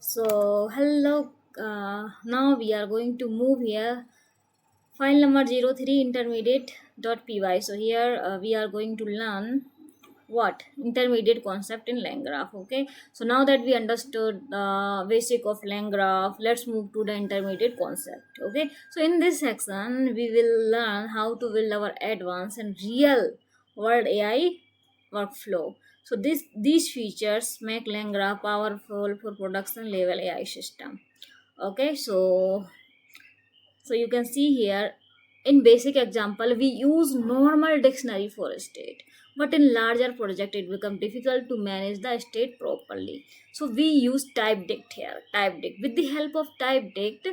So hello, now we are going to move here file number 03 intermediate.py. So here we are going to learn what intermediate concept in LangGraph. Okay, so now that we understood the basic of LangGraph, let's move to the intermediate concept. Okay, so in this section we will learn how to build our advanced and real world AI workflow. So these features make LangGraph powerful for production level AI system. Okay, so you can see here in basic example we use normal dictionary for state, but in larger project it becomes difficult to manage the state properly. So we use typedict here. Typedict, with the help of typedict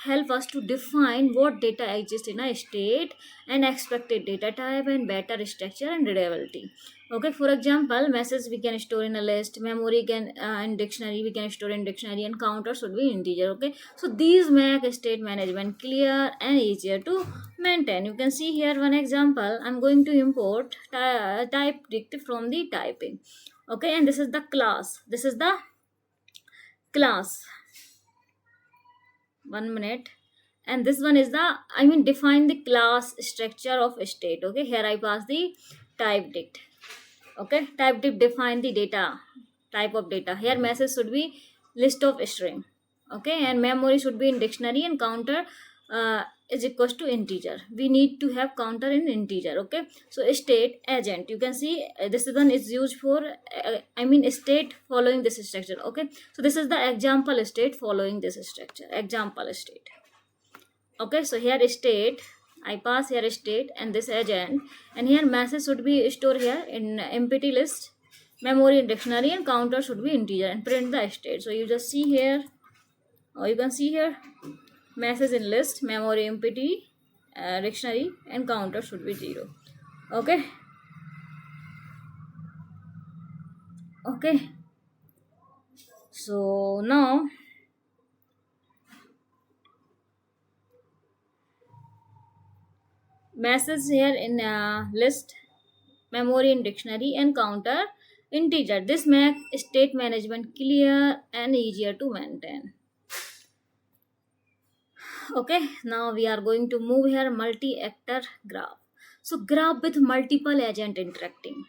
help us to define what data exists in a state and expected data type and better structure and readability. Okay, for example, message we can store in a list, memory can in dictionary we can store in dictionary, and counter should be integer. Okay, so these make state management clear and easier to maintain. You can see here one example. I'm going to import typedict from the typing. Okay, and this is the class. This is the class. 1 minute. And this one is the, define the class structure of state. Okay, here I pass the typedict. Okay, typedict define the data type of data. Here message should be list of string. Okay, and memory should be in dictionary, and counter is equals to integer. We need to have counter in integer. Okay, so state agent, you can see this one is used for state following this structure. Okay, so this is the example state following this structure, example state. Okay, so here state, I pass here state and this agent, and here message should be stored here in empty list, memory in dictionary, and counter should be integer, and print the state. So you just see here, or you can see here, message in list, memory empty, dictionary, and counter should be 0. Okay, okay, so now message here in list, memory in dictionary, and counter integer. This make state management clear and easier to maintain. Okay, now we are going to move here multi-actor graph. So graph with multiple agent interacting.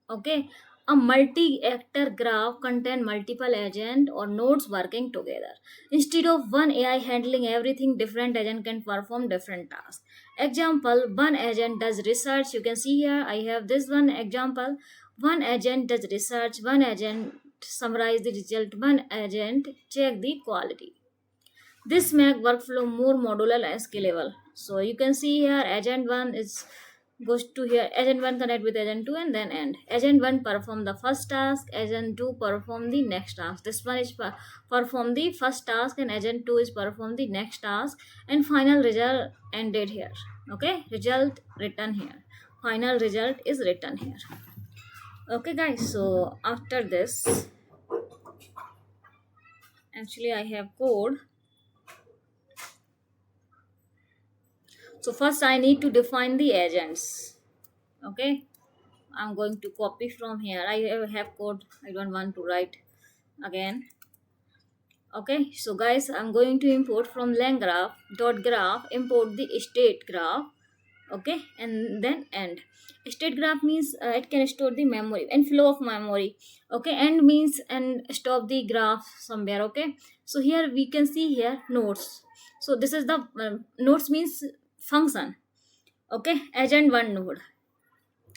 Okay, a multi-actor graph contain multiple agent or nodes working together. Instead of one AI handling everything, different agent can perform different tasks. Example, one agent does research. You can see here I have this one example. One agent does research, one agent summarize the result, one agent check the quality. This make workflow more modular and scalable. So you can see here agent 1 is goes to here, agent 1 connect with agent 2 and then end. Agent 1 perform the first task, agent 2 perform the next task. This one is perform the first task and agent 2 is perform the next task, and final result ended here. Okay, result written here. Final result is written here. Okay guys, so after this, actually I have code. So first I need to define the agents. Okay, I'm going to copy from here. I have code, I don't want to write again. Okay, so guys, I'm going to import from LangGraph.graph, import the state graph. Okay, and then end. State graph means it can store the memory and flow of memory. Okay, end means and stop the graph somewhere. Okay, so here we can see here nodes. So this is the nodes means function. Okay, agent 1 node.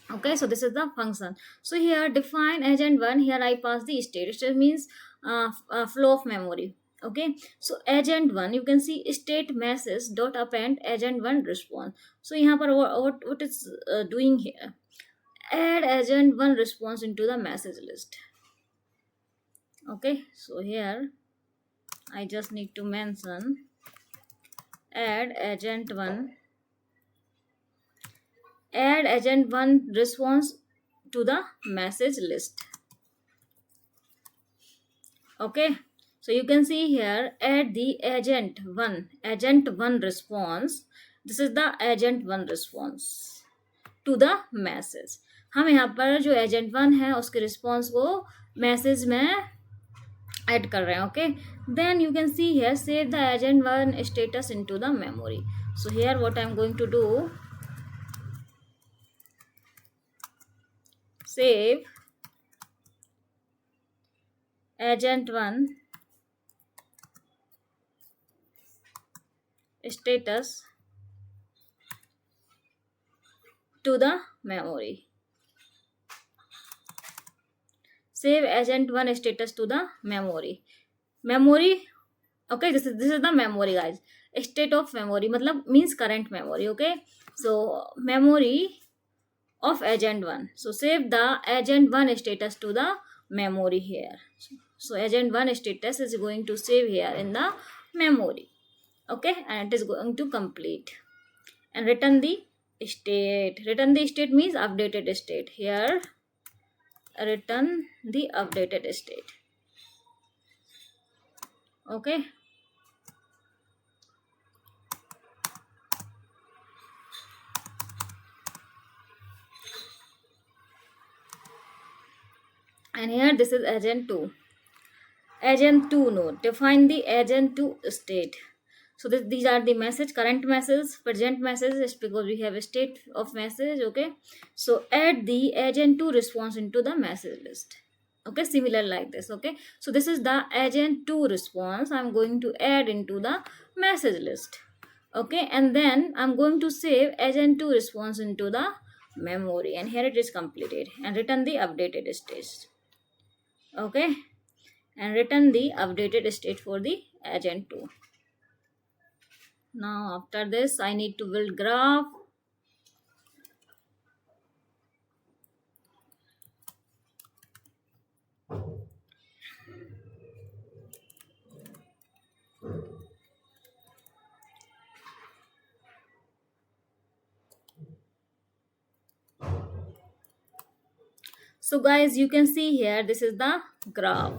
Okay, so this is the function. So here define agent 1. Here I pass the state. State means flow of memory. Okay, so agent 1, you can see state message dot append agent 1 response. So here what it's doing here, add agent 1 response into the message list. Okay, so here I just need to mention add agent 1 response to the message list. Okay, so you can see here add the agent 1 response. This is the agent 1 response to the message. हम यहाँ पर जो agent 1 है उसके response को message में add कर रहे हैं. Okay, then you can see here save the agent one status into the memory. So here what I am going to do, save agent 1 status to the memory. Save agent 1 status to the memory. Memory, okay, this is the memory guys. State of memory matlab means current memory. Okay, so memory of agent 1. So save the agent 1 status to the memory here. So agent 1 status is going to save here in the memory. Okay, and it is going to complete and return the state. Return the state means updated state. Here return the updated state. Okay, and here this is agent 2. Agent 2 node, define the agent 2 state. So these are the message, current message, present message, is because we have a state of message. Okay, so add the agent 2 response into the message list. Okay, similar like this. Okay, so this is the agent 2 response I'm going to add into the message list. Okay, and then I'm going to save agent 2 response into the memory, and here it is completed, and return the updated state. Okay, and return the updated state for the agent 2. Now after this I need to build graph. So guys, you can see here this is the graph.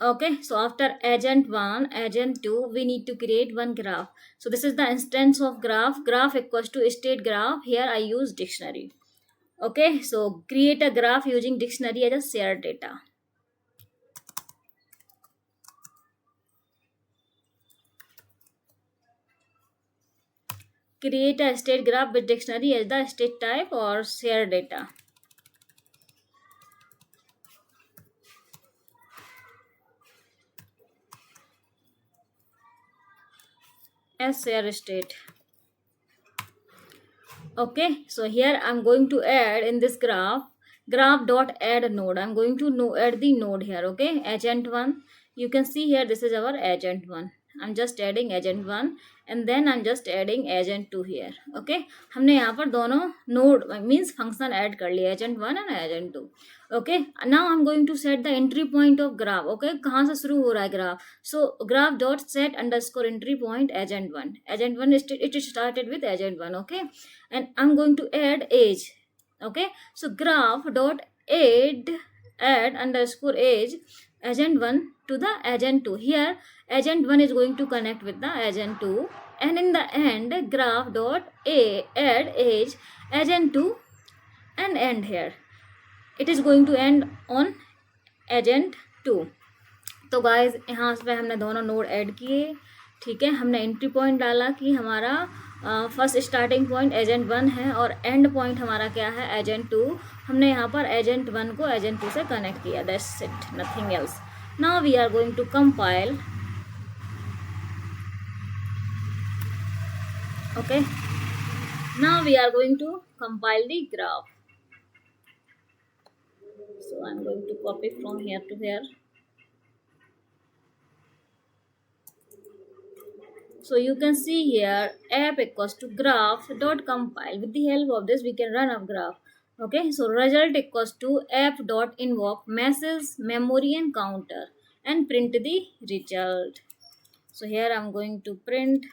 Okay, so after agent 1, agent 2, we need to create one graph. So this is the instance of graph. Graph equals to state graph. Here I use dictionary. Okay, so create a graph using dictionary as a shared data. Create a state graph with dictionary as the state type or shared data. As share state. Okay, so here I'm going to add in this graph dot add node. I'm going to add the node here. Okay, agent 1, you can see here this is our agent 1. I'm just adding agent 1 and then I'm just adding agent 2 here. Okay, हमने यहाँ पर दोनों node means function add कर लिया, agent 1 and agent 2. Okay, now I'm going to set the entry point of graph. Okay, कहाँ से शुरू हो रहा है graph? So graph dot set underscore entry point agent 1. Agent 1 it started with agent 1. Okay, and I'm going to add age. Okay, so graph dot add underscore age agent 1 to the agent 2. Here agent 1 is going to connect with the agent 2, and in the end graph dot add age agent 2 and end here. It is going to end on agent 2. तो guys यहाँ पे हमने दोनों node add किए. ठीक है, हमने entry point डाला कि हमारा फर्स्ट स्टार्टिंग पॉइंट एजेंट 1 है और एंड पॉइंट हमारा क्या है, एजेंट 2. हमने यहाँ पर एजेंट 1 को एजेंट 2 से कनेक्ट किया. That's it, nothing else. Now we are going to compile. Okay, now we are going to compile the graph. So I'm going to copy from here to here. So you can see here app equals to graph dot compile. With the help of this we can run a graph. Okay, so result equals to app dot invoke message, memory and counter and print the result. So here I'm going to print.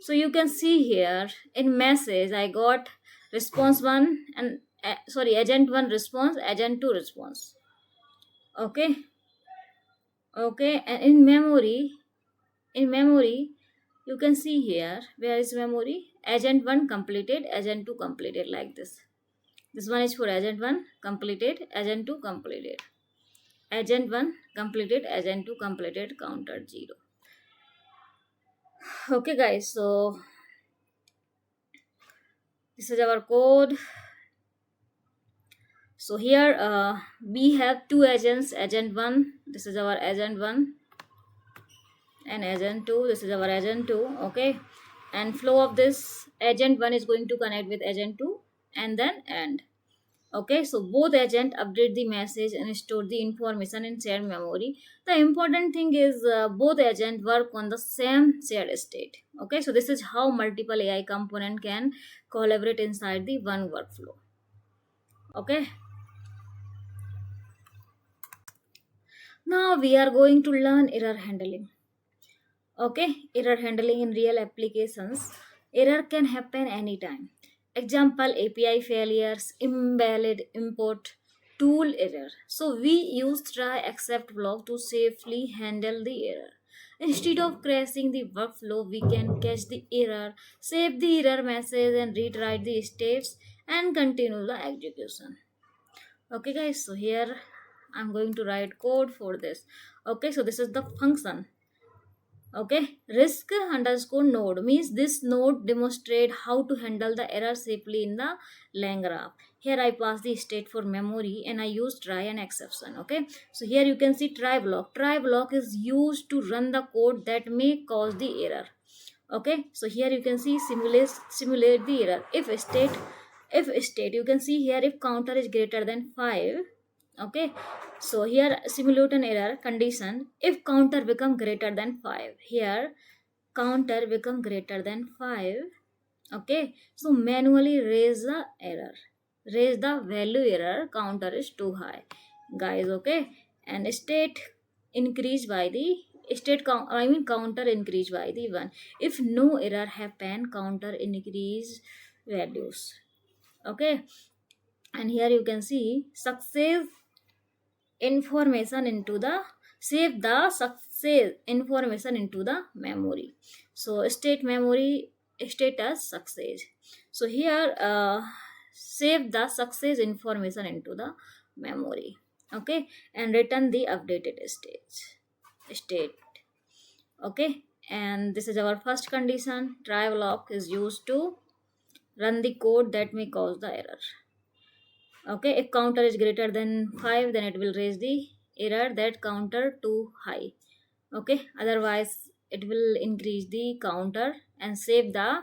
So you can see here in message I got response 1 and agent 1 response, agent 2 response. Okay, and in memory you can see here, where is memory, agent 1 completed, agent 2 completed, like this. This one is for agent 1 completed, agent 2 completed. Agent 1 completed, agent 2 completed, counter 0. Okay guys, so this is our code. So here we have two agents, agent 1, this is our agent 1, and agent 2, this is our agent 2. Okay, and flow of this agent 1 is going to connect with agent 2 and then end. Okay, so both agent update the message and store the information in shared memory. The important thing is both agent work on the same shared state. Okay, so this is how multiple AI component can collaborate inside the one workflow. Okay, now we are going to learn error handling. Okay, error handling in real applications. Error can happen anytime. Example, API failures, invalid import, tool error. So we use try except block to safely handle the error. Instead of crashing the workflow, we can catch the error, save the error message and rewrite the states and continue the execution. Okay guys, so here I'm going to write code for this. Okay, so this is the function. Okay, risk underscore node means this node demonstrate how to handle the error safely in the LangGraph. Here I pass the state for memory and I use try and exception. Okay, so here you can see try block. Try block is used to run the code that may cause the error. Okay, so here you can see simulate the error. If state you can see here if counter is greater than 5. Okay, so here simulate an error condition if counter become greater than 5. Here counter become greater than 5. Okay, so manually raise the error, raise the value error counter is too high guys. Okay, and state increase by the state count, I mean counter increase by the 1. If no error happen, counter increase values. Okay, and here you can see success information into the save the success information into the memory. So state memory status success. So here save the success information into the memory. Okay, and return the updated state. Okay, and this is our first condition. Try block is used to run the code that may cause the error. Okay, if counter is greater than 5, then it will raise the error that counter too high. Okay, otherwise it will increase the counter and save the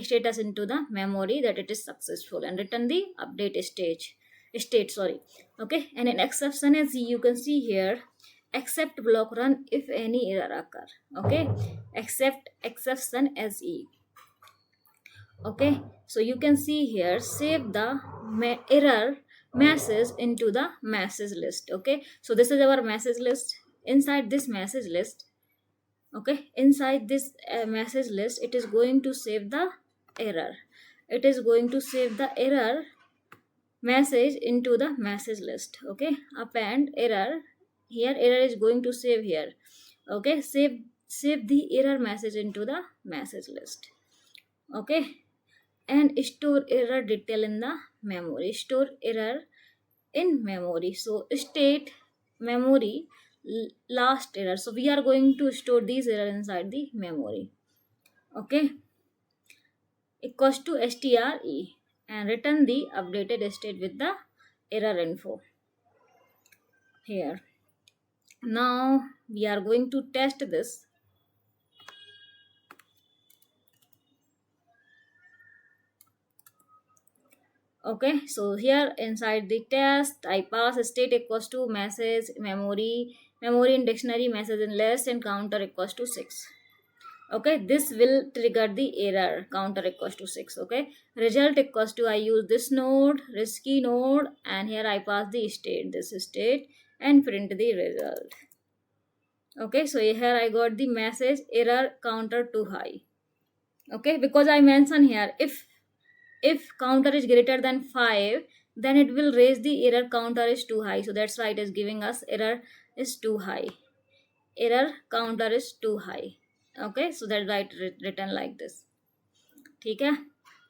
status into the memory that it is successful and return the update state. Sorry. Okay, and in exception as you can see here, except block run if any error occur. Okay, except exception as Okay, so you can see here save the error message into the message list. Okay, so this is our message list. Inside this message list, okay, inside this message list, it is going to save the error. It is going to save the error message into the message list. Okay, append error. Here error is going to save here. Okay, save the error message into the message list. Okay, and store error detail in the memory. Store error in memory. So state memory last error. So we are going to store these error inside the memory. Okay, equals to STRE and return the updated state with the error info here. Now we are going to test this. Okay, so here inside the test I pass state equals to message memory in dictionary message in less and counter equals to 6. Okay, this will trigger the error counter equals to 6. Okay, result equals to I use this node risky node and here I pass the state this state and print the result. Okay, so here I got the message error counter too high. Okay, because I mention here if counter is greater than 5, then it will raise the error counter is too high. So that's why it is giving us error is too high. Error counter is too high. Okay, so that's why it written like this. ठीक है.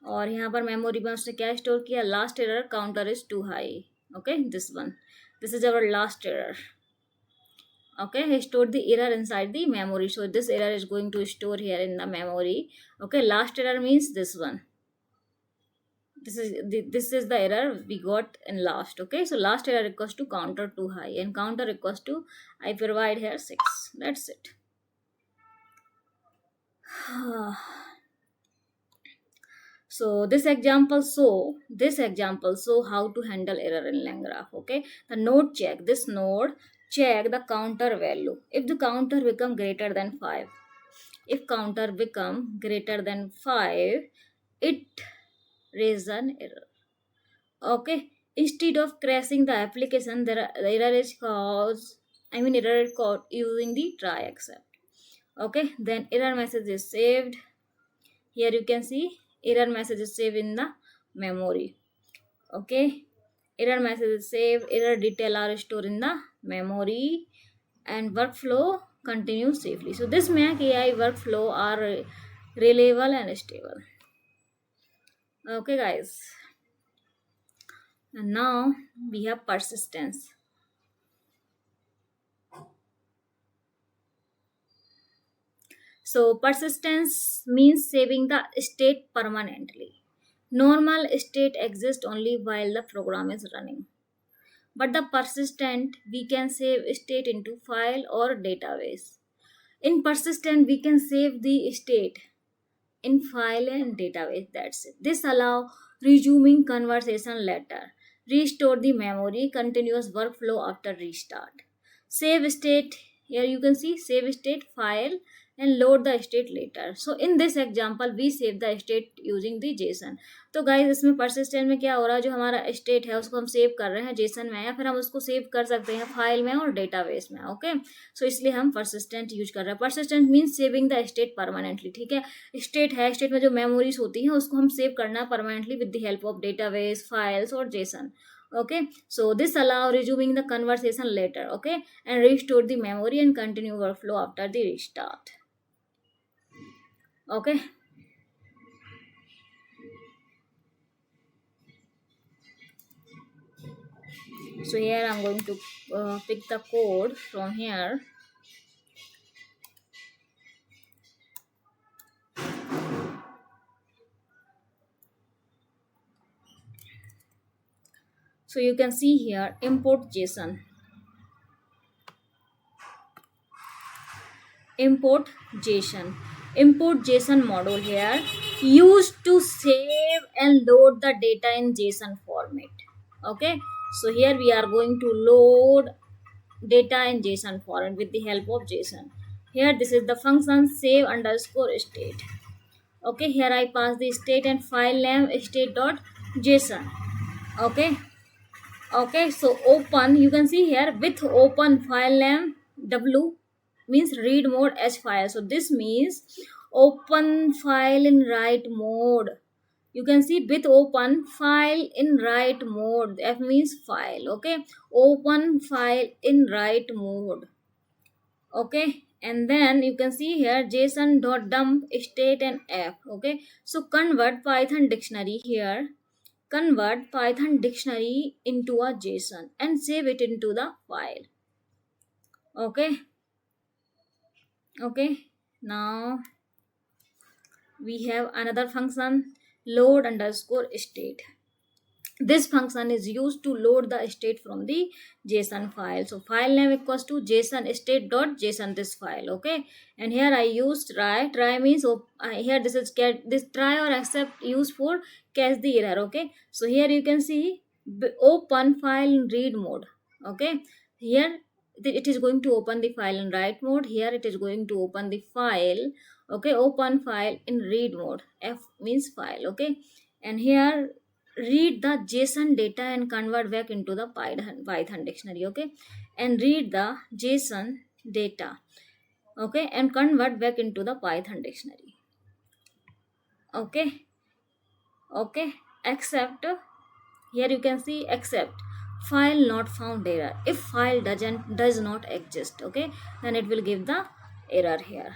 और यहाँ पर memory में उसने क्या store किया, last error counter is too high. Okay, this one, this is our last error. Okay, he stored the error inside the memory, so this error is going to store here in the memory. Okay, last error means this one. This is the error we got in last. Okay, so last error equals to counter too high, and counter equals to, I provide here 6. That's it. So this example show how to handle error in LangGraph. Okay, the node check, this node check the counter value. If the counter become greater than 5, if counter become greater than 5, it raise an error. Okay, instead of crashing the application, the error is caused, error is caught using the try except. Okay, then error message is saved. Here you can see error message is saved in the memory. Okay, error message is saved, error detail are stored in the memory, and workflow continues safely. So this Mac AI workflow are reliable and stable. Okay guys, and now we have persistence. So persistence means saving the state permanently. Normal state exists only while the program is running. But the persistent, we can save state into file or database. In persistent, we can save the state in file and database. That's it. This allow resuming conversation later, restore the memory, continuous workflow after restart. Save state, here you can see save state file and load the state later. So in this example we save the state using the JSON. तो guys इसमें persistent में क्या हो रहा है, जो हमारा state है उसको हम सेव कर रहे हैं जेसन में, या फिर हम उसको सेव कर सकते हैं फाइल में और डेटाबेस में. ओके, सो इसलिए हम persistent यूज कर रहे हैं. persistent means saving the state permanently. ठीक है, स्टेट है, स्टेट में जो मेमोरीज होती हैं उसको हम सेव करना है permanently with the help of database, files और Jason. Okay, so this allow resuming the conversation later. Okay, and restore the memory and continue workflow after the restart. Okay, so here I'm going to pick the code from here. So you can see here import JSON. Import JSON module here used to save and load the data in JSON format. Okay, so here we are going to load data in JSON format with the help of JSON. Here this is the function save underscore state. Okay, here I pass the state and file name state.json. Okay, so open, you can see here with open file name w means read mode as file. So this means open file in write mode. You can see with open file in write mode, f means file. Okay, open file in write mode. Okay, and then you can see here json.dump state and f. Okay, so convert Python dictionary here, convert Python dictionary into a JSON and save it into the file. Okay, now we have another function load underscore state. This function is used to load the state from the JSON file. So file name equals to JSON state.json, this file. Okay, and here I used try means here this is this try or accept used for catch the error. Okay, so here you can see open file in read mode. Okay, here it is going to open the file in write mode, here it is going to open the file. Okay, open file in read mode, f means file. Okay, and here read the JSON data and convert back into the Python dictionary. Okay, and read the JSON data. Okay, and convert back into the Python dictionary. Okay, except here you can see except file not found error. If file does not exist, okay, then it will give the error here.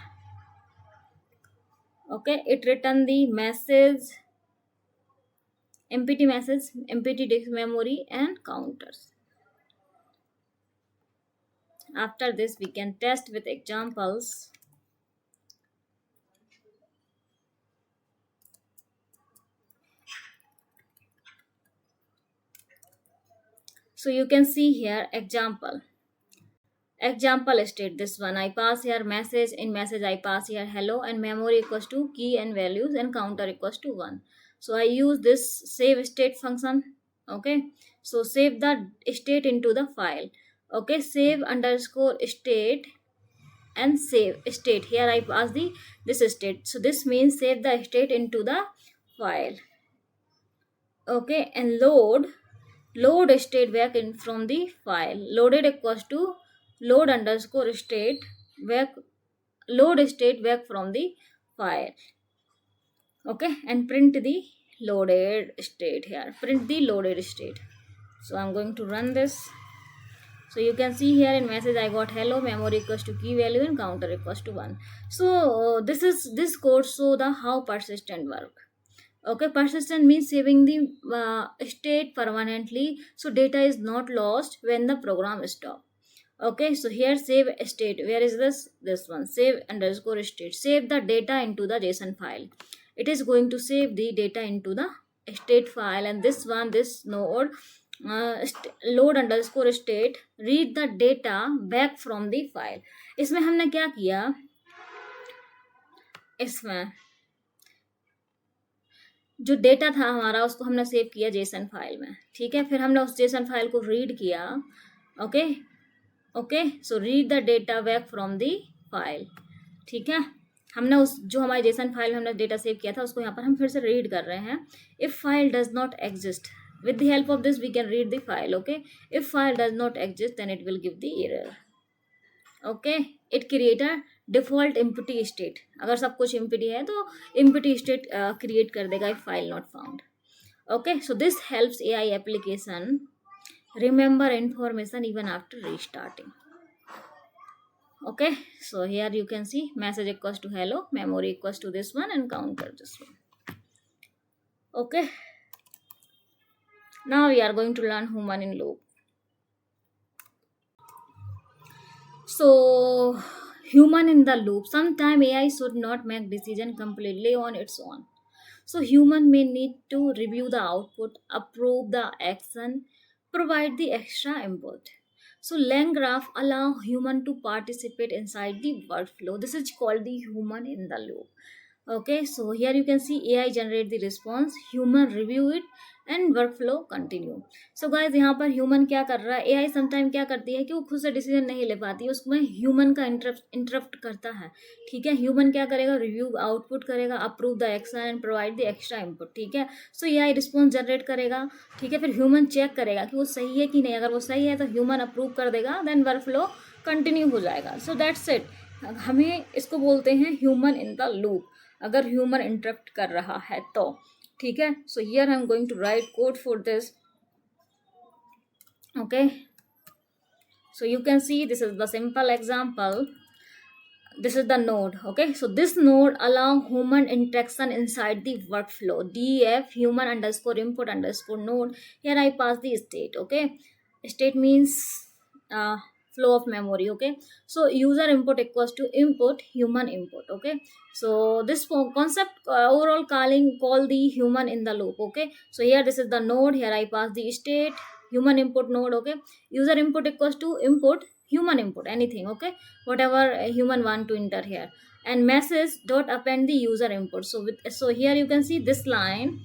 Okay, it return the message empty message, empty disk memory, and counters. After this we can test with examples. So you can see here example state, this one I pass here message, in message I pass here hello, and memory equals to key and values, and counter equals to 1. So I use this save state function. Okay, so save the state into the file. Okay, save underscore state, and save state, here I pass the this state, so this means save the state into the file. Okay, and load state back in from the file. Loaded equals to load underscore state back, load state back from the file. Okay, and print the loaded state here, print the loaded state. So I'm going to run this. So you can see here in message I got hello, memory equals to key value, and counter equals to 1. So this code show the how persistent work. Okay, persistent means saving the state permanently, so data is not lost when the program stop. Okay, so here save state, where is this one, save underscore state, save the data into the JSON file. It is going to save the data into the state file, and this one, this node load underscore state read the data back from the file. इसमें हमने क्या किया, इसमें जो data था हमारा उसको हमने सेव किया जेसन फाइल में, ठीक है, फिर हमने उस जेसन फाइल को रीड किया. Okay okay, so read the data back from the file. ठीक है, हमने उस जो हमारे जेसन फाइल में हमने डेटा सेव किया था उसको यहाँ पर हम फिर से रीड कर रहे हैं. If file does not exist, with the help of this we can read the file. Okay, if file does not exist then it will give the error. Okay, it create a default empty state. अगर सब कुछ empty है तो empty state create कर देगा if file not found. Okay, so this helps AI application remember information even after restarting. Okay, so here you can see message equals to hello, memory equals to this one, and counter this one. Okay, now we are going to learn human in loop. So human in the loop, sometime AI should not make decision completely on its own. So human may need to review the output, approve the action, provide the extra input. So LangGraph allow human to participate inside the workflow. This is called the human in the loop. Okay, so here you can see AI generate the response, human review it, and workflow continue. So guys यहाँ पर human क्या कर रहा है, AI sometime क्या करती है कि वो खुद से डिसीजन नहीं ले पाती है, उसमें ह्यूमन का इंटरप्ट करता है. ठीक है, ह्यूमन क्या करेगा, रिव्यू आउटपुट करेगा, approve the action and provide the extra input. ठीक है, सो एआई रिस्पॉन्स जनरेट करेगा. ठीक है, फिर ह्यूमन चेक करेगा कि वो सही है कि नहीं, अगर वो सही है तो ह्यूमन अप्रूव कर देगा, देन वर्कफ्लो कंटिन्यू हो जाएगा. सो दैट्स इट, हमें इसको बोलते हैं ह्यूमन इन द लूप, अगर ह्यूमन इंटरप्ट कर रहा है तो. ठीक है, so here I am going to write code for this. Okay, so you can see this is the simple example. This is the node. Okay, so this node allow human interaction inside the workflow. df human underscore input underscore node. Here I pass the state. Okay, state means flow of memory. Okay, so user input equals to input human input. Okay, so this concept overall call the human in the loop. Okay, so here this is the node, here I pass the state human input node. Okay, user input equals to input human input, anything. Okay, whatever a human want to enter here, and message dot append the user input. So here you can see this line,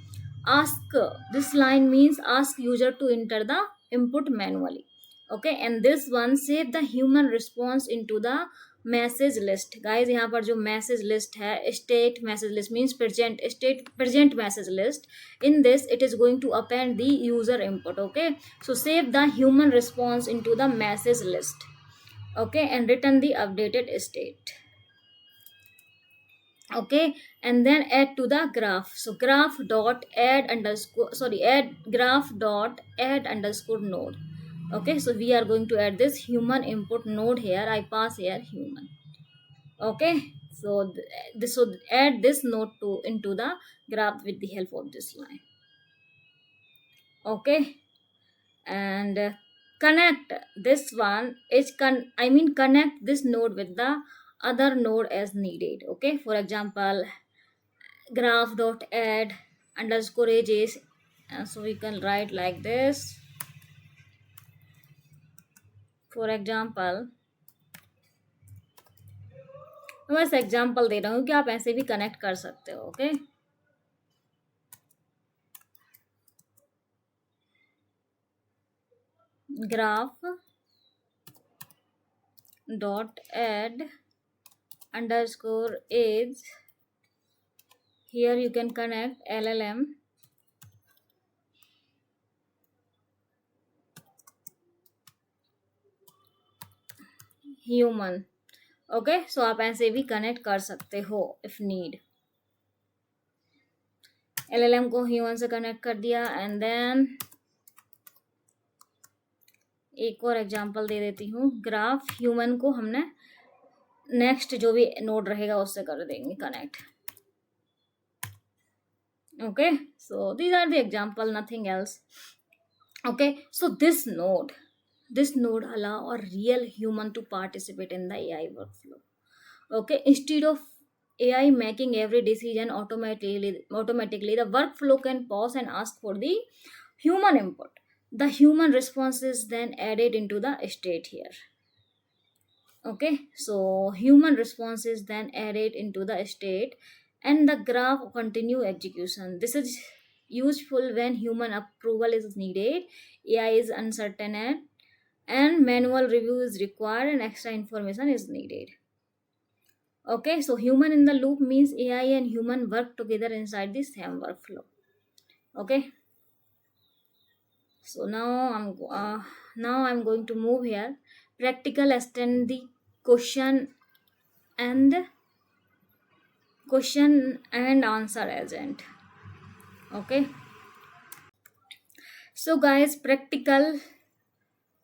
this line means ask user to enter the input manually. Okay, and this one save the human response into the message list. Guys यहाँ पर जो message list है, state message list means present message list. In this it is going to append the user input. Okay, so save the human response into the message list. Okay, and return the updated state. Okay, and then add to the graph. So graph dot add graph dot add underscore node. Okay, so we are going to add this human input node here. I pass here human. Okay, so this would add this node into the graph with the help of this line. Okay, and connect this one is connect this node with the other node as needed. Okay, for example, graph dot add underscore edges, so we can write like this. For example, मैं बस example दे रहा हूँ कि आप ऐसे भी connect कर सकते हो. Okay, graph dot add underscore age, here you can connect llm human. Okay, so आप ऐसे भी कनेक्ट कर सकते हो इफ नीड. LLM को ह्यूमन से कनेक्ट कर दिया. एंड देन एक और एग्जांपल दे देती हूँ. ग्राफ ह्यूमन को हमने नेक्स्ट जो भी नोड रहेगा उससे कर देंगे connect. Okay, so these are the example, nothing else. Okay, so this node allow a real human to participate in the AI workflow. Okay, instead of AI making every decision automatically, the workflow can pause and ask for the human input. The human response is then added into the state here. Okay, so human response is then added into the state and the graph continue execution. This is useful when human approval is needed, AI is uncertain, and manual review is required and extra information is needed. Okay, so human in the loop means AI and human work together inside the same workflow. Okay, so now I'm going to move here. Practical extend the question and answer agent. Okay, so guys,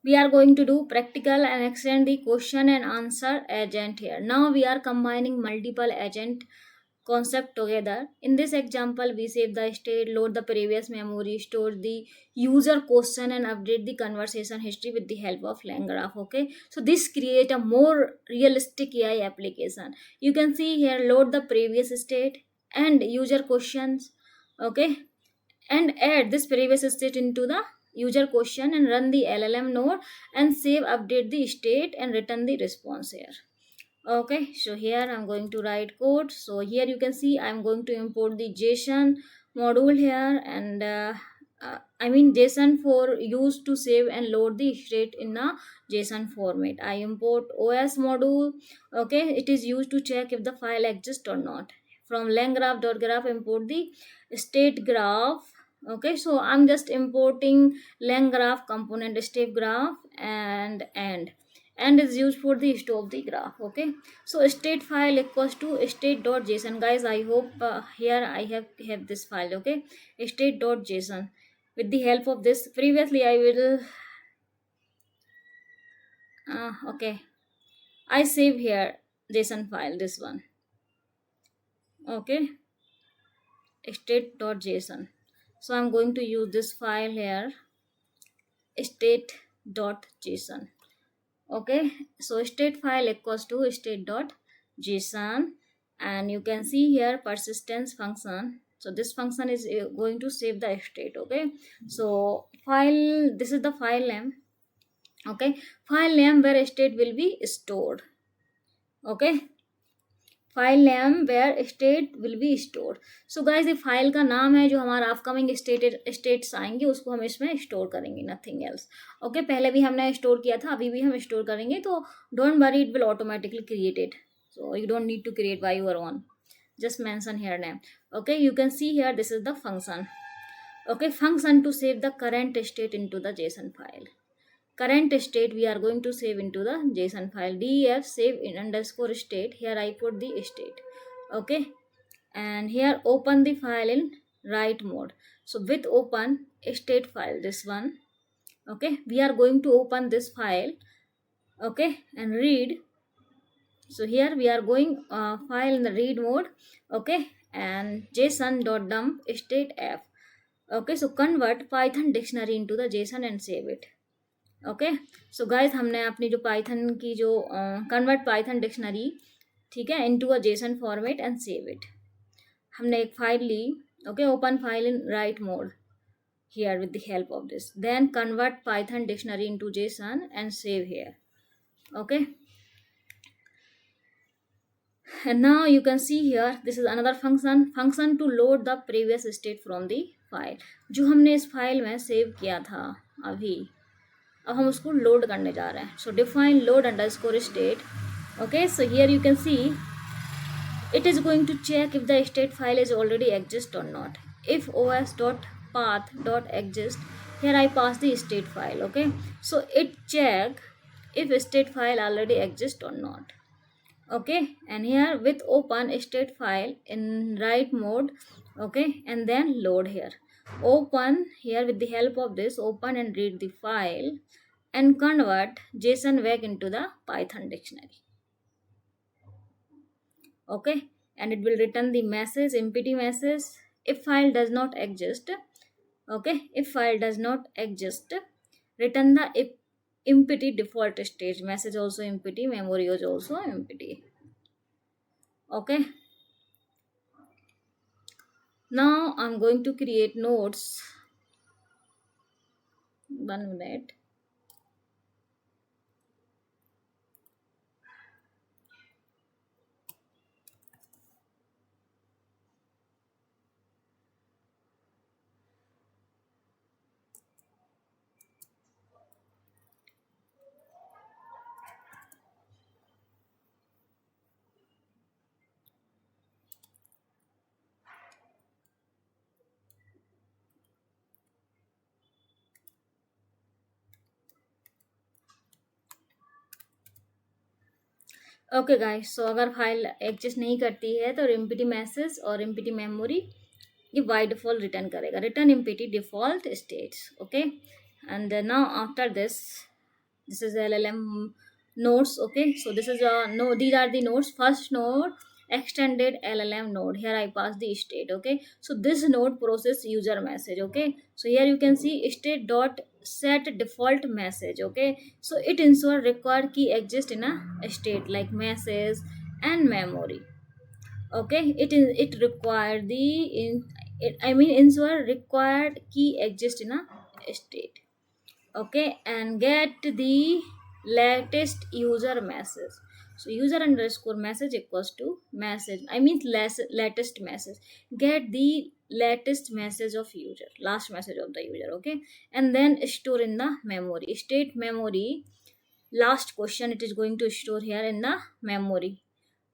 we are going to do practical and extend the question and answer agent here. Now we are combining multiple agent concept together. In this example, we save the state, load the previous memory, store the user question, and update the conversation history with the help of LangGraph. Okay, so this create a more realistic AI application. You can see here, load the previous state and user questions. Okay, and add this previous state into the user question and run the LLM node and save, update the state and return the response here. Okay, so here I'm going to write code. So here you can see I'm going to import the JSON module here, and JSON for use to save and load the state in a JSON format. I import OS module. Okay, it is used to check if the file exists or not. From langgraph.graph import the state graph. Okay, so I'm just importing langgraph component state graph and is used for the store of the graph. Okay, so state file equals to state.json. Guys, I hope here I have this file. Okay, state.json. With the help of this, previously I will okay, I save here JSON file, this one. Okay, state.json. So I'm going to use this file here, state.json. Okay, so state file equals to state.json, and you can see here persistence function. So this function is going to save the state. Okay, so file, this is the file name. Okay, file name where state will be stored. Okay, file name where state will be store. So guys ये file का नाम है, जो हमारा upcoming states आएंगे उसको हम इसमें स्टोर करेंगे, नथिंग एल्स. ओके, पहले भी हमने स्टोर किया था, अभी भी हम स्टोर करेंगे, तो don't worry, it will automatically created. So you don't need to create by your own, just mention here name. Okay, you can see here this is the function. Okay, function to save the current state into the JSON file. Current state we are going to save into the JSON file. Def save in underscore state. Here I put the state. Okay, and here open the file in write mode. So with open state file, this one. Okay, we are going to open this file. Okay, and read. So here we are going file in the read mode. Okay, and json.dump state f. Okay, so convert Python dictionary into the JSON and save it. Okay so guys, हमने अपनी जो Python की जो convert Python dictionary, ठीक है, into a JSON format and save it, हमने एक file ली. Okay, open file in write mode here with the help of this, then convert Python dictionary into JSON and save here. Okay, and now you can see here this is another function to load the previous state from the file. जो हमने इस file में save किया था अभी, अब हम उसको लोड करने जा रहे हैं. सो define load underscore state. Okay, so here you can C it is going to check if the state file is already exist or not. If os.path.exist, here I pass the state file. Okay, so it check if state file already exist or not. Okay, and here with open state file in write mode. Okay, and then load here, open here with the help of this, open and read the file and convert JSON back into the Python dictionary. Okay, and it will return the message, empty message, if file does not exist. Okay, if file does not exist, return the empty default stage, message also empty, memory is also empty. Okay, now I'm going to create nodes. 1 minute. Okay guys, so अगर file exist नहीं करती है तो empty message और empty memory ये by default return करेगा, return empty default states. Okay, and now after this is LLM nodes. Okay, so this is no, these are the nodes. First node, extended LLM node, here I pass the state. Okay, so this node process user message. Okay, so here you can see state dot set default message. Okay, so it ensure required key exist in a state like message and memory. Okay, it require the ensure required key exist in a state. Okay, and get the latest user message. So user underscore message equals to message, latest message, get the latest message of user, last message of the user. Okay, and then store in the memory, state memory last question, it is going to store here in the memory.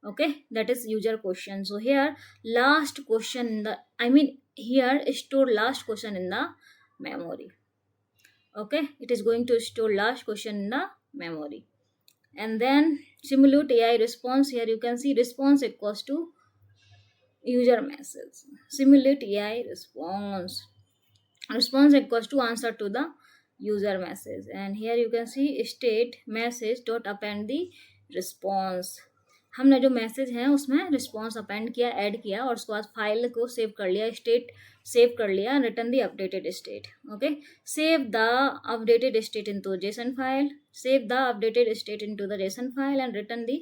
Okay, that is user question. So here last question in the, here store last question in the memory. Okay, it is going to store last question in the memory, and then simulate AI response. Here you can see response equals to user message, simulate AI response equals to answer to the user message, and here you can see state message dot append the response. हमने जो message है उसमें response append किया, add किया, और उसके बाद file को सेव कर लिया, स्टेट सेव कर लिया, return the updated state. Okay, save the updated state into JSON file, save the updated state into the JSON file and return the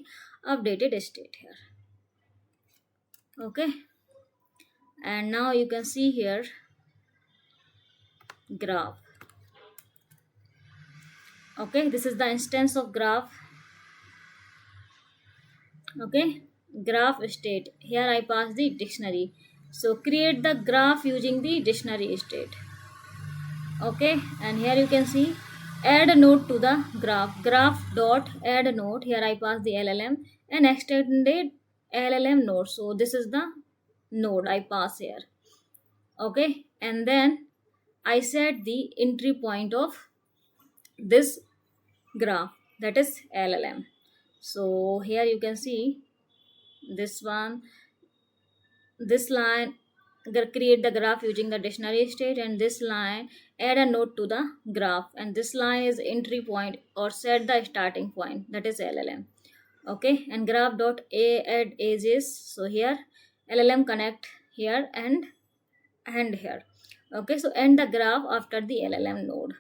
updated state here. Okay, and now you can see here graph. Okay, this is the instance of graph. Okay, graph state, here I pass the dictionary, so create the graph using the dictionary state. Okay, and here you can see add a node to the graph dot add a node, here I pass the LLM and extended LLM node, so this is the node I pass here. Okay, and then I set the entry point of this graph, that is LLM. So here you can see this one, this line, create the graph using the dictionary state, and this line add a node to the graph, and this line is entry point or set the starting point, that is LLM. Okay, and graph dot add edges, so here LLM connect here and here. Okay, so end the graph after the LLM node.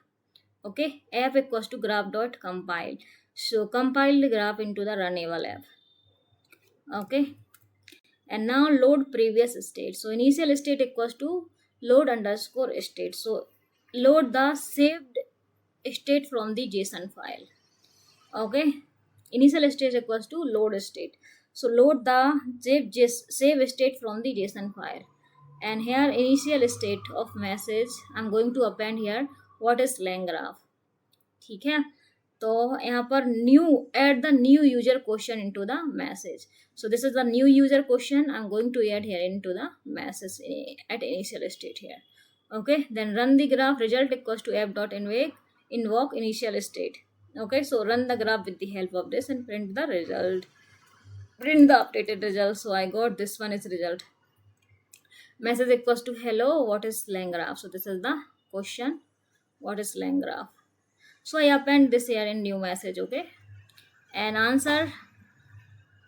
Okay, app equals to graph dot compile. So compile the graph into the runnable app. Okay, and now load previous state. So initial state equals to load underscore state. So load the saved state from the JSON file. Okay, initial state equals to load state. So load the save state from the JSON file. And here initial state of message I'm going to append here what is LangGraph. ठीक है, तो यहाँ पर new add the new user question into the message. So this is the new user question I'm going to add here into the message at initial state here. Okay, then run the graph, result equals to app dot invoke initial state. Okay, so run the graph with the help of this and print the result, print the updated result. So I got this one is result. Message equals to hello, what is LangGraph? So this is the question, what is LangGraph? So I append this here in new message. Okay, and answer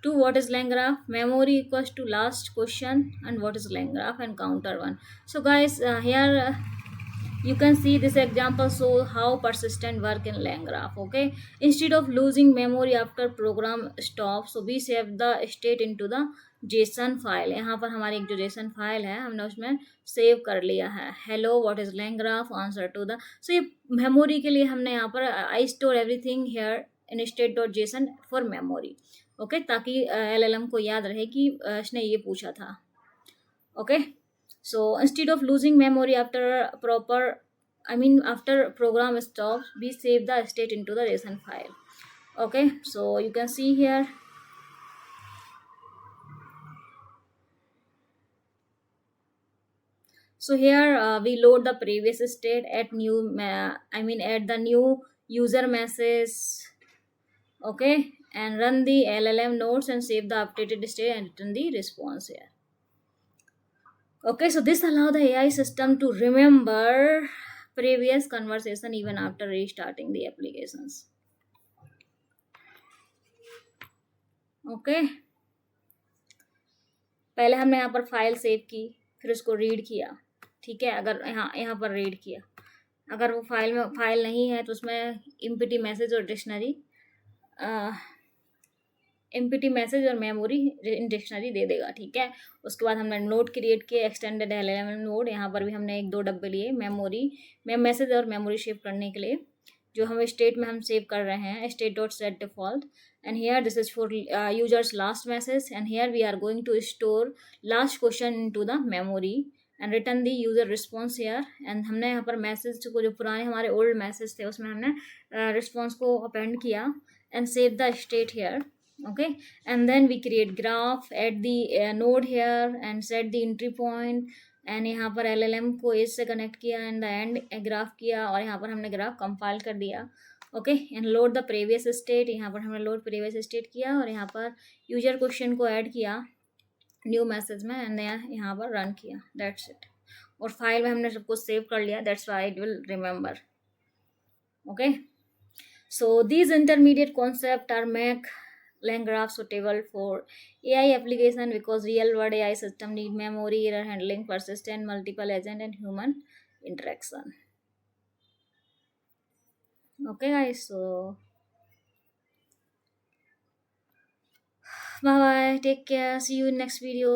to what is LangGraph, memory equals to last question, and what is LangGraph, and counter one. So guys, here you can see this example show how persistent work in LangGraph. Okay, instead of losing memory after program stops, so we save the state into the JSON file. यहाँ पर हमारी एक जो JSON file है हमने उसमें save कर लिया है. Hello what is LangGraph, answer to the. So ये मेमोरी के लिए हमने यहाँ पर I store everything here in state dot JSON for memory. Okay, ताकि LLM को याद रहे कि इसने ये पूछा था. Okay, so instead of losing memory after after program stops, we save the state into the JSON file. Okay, so you can see here. So here we load the previous state at add the new user message. Okay, and run the LLM nodes and save the updated state and return the response here. Okay, so this allow the AI system to remember previous conversation even after restarting the applications. Okay, पहले हमने यहाँ पर file save की, फिर उसको read किया. ठीक है, अगर यहाँ पर रीड किया, अगर वो फाइल नहीं है तो उसमें एम्प्टी मैसेज और डिक्शनरी एम्प्टी मैसेज और मेमोरी इन डिक्शनरी दे देगा. ठीक है, उसके बाद हमने नोड क्रिएट किए, एक्सटेंडेड LLM नोड. यहाँ पर भी हमने 1-2 डब्बे लिए मेमोरी में मैसेज और मेमोरी शिफ्ट करने के लिए, जो हम स्टेट में हम सेव कर रहे हैं state dot set default. And here this is for users last message, and here we are going to store last question into the memory and return the user response here. And हमने यहाँ पर message को, जो पुराने हमारे old message थे उसमें हमने रिस्पॉन्स को अपेंड किया and save the state here. Okay, and then we create graph, add the node here and set the entry point. And यहाँ पर LLM को एज से कनेक्ट किया एंड द एंड ग्राफ किया, और यहाँ पर हमने ग्राफ कंपाइल कर दिया. Okay, and load the previous state. यहाँ पर हमने लोड प्रीवियस स्टेट किया और यहाँ पर यूजर क्वेश्चन को ऐड किया न्यू मैसेज में एंड यहाँ पर रन किया. That's it. और फाइल में हमने सब कुछ सेव कर लिया. That's why it will remember. Okay, so these intermediate concept are make LangGraph suitable for AI application because real world AI system need memory, error handling, persistent, multiple agent and human interaction. Okay guys, so bye bye, take care, see you in next video.